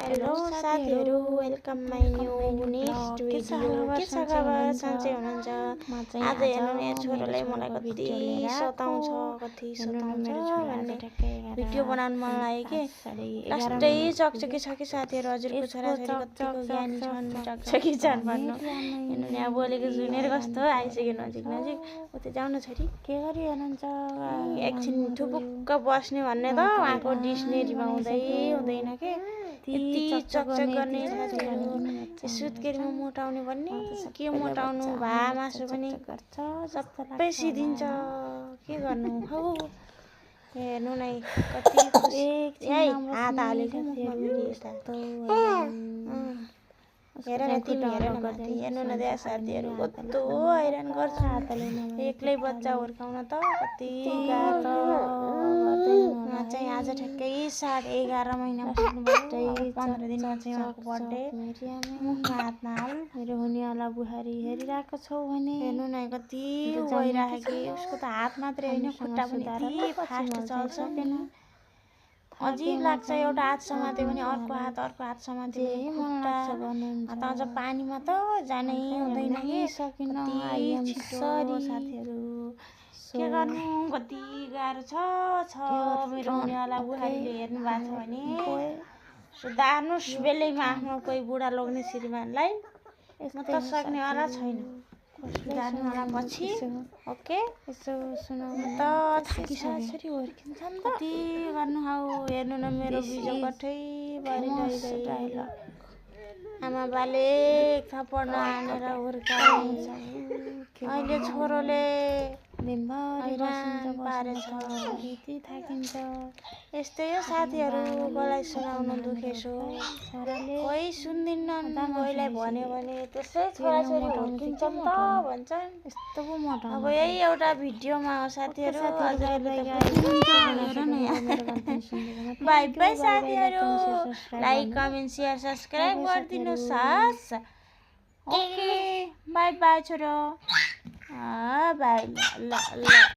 Hello साथीहरू, welcome my new next video. के छ खबर? सन्चै हुनुहुन्छ? आज हेर्नु नि छोराले मलाई कति सताउँछ भन्ने भिडियो बनाउनु मन लाग्यो कि लास्टै चकचकी छ कि साथीहरू। हजुरको छोराछोरी कतिको ज्ञानी छन्, चकचकी छन् भन्नु। हेर्नु नि अब बोलेको सुनेर कस्तो आइसक्यो नजिक नजिक। उतै जाउँ न छोरी, के गरी हेर्नुहुन्छ? एकछिन ठुपुक्क बस्ने भन्ने त उहाँको डिक्सनेरीमा हुँदैन के यति चकचक गर्ने साथीहरू। सुत्केरीमा मोटाउने भन्ने के मोटाउनु, भा मासु पनि सबै सिधिन्छ, के गर्नु हौ। हेर्नु नै कति हात हालेको हेर न तिमी, हेर न माथि हेर्नु न त्यहाँ साथीहरू कस्तो हैरान गर्छ। एक्लै बच्चा हुर्काउन त कति गाह्रो। चाहिँ आज ठ्याक्कै 11.5 महिना पुग्नु भयो, 15 दिनमा चाहिँ उहाँको बर्थडे। हात नहाल, मेरो हुनेवाला बुहारी हेरिरहेको छौ भने हेर्नु न कति गइरहेको कि। उसको त हात मात्रै होइन, खुट्टा पनि यति फास्ट चल्छ किन अजिब लाग्छ। एउटा हात समात्यो भने अर्को हात समात्यो भने खुट्टा। त अझ पानीमा त जानै हुँदैन कि कति छिटो साथीहरू। के गर्नु, कति गाह्रो छ मेरो हुनेवाला बुहारीले हेर्नु भएको छ भने सुधार्नुहोस् बेलैमा आफ्नो कोही बुढा लोग्ने श्रीमानलाई। म त सक्नेवाला छैन, सुधार्नुवाला पछि। ओके यसो सुनाउनु त थाकिसक्यो। कति गर्नु हौ। हेर्नु न मेरो बिजो कठै भरि आमा बाले थप्पड हानेर हुर्काउँछ। अहिले छोरोले हैरान पारेछ, थाकिन्छ। यस्तै हो साथीहरू, कसलाई सुनाउनु दुखेसो। कोही सुन्दिनन्, कोहीलाई भन्यो भने त्यसै छोराछोरी हुर्किन्छन् त भन्छन्। यस्तो पो मोटा। अब यही एउटा भिडियोमा हो साथीहरू। बाई बाई साथीहरू, लाइक कमेन्ट सेयर सब्सक्राइब गरिदिनुहोस्। ओके बाई बाई छोरो, बाई ल ल।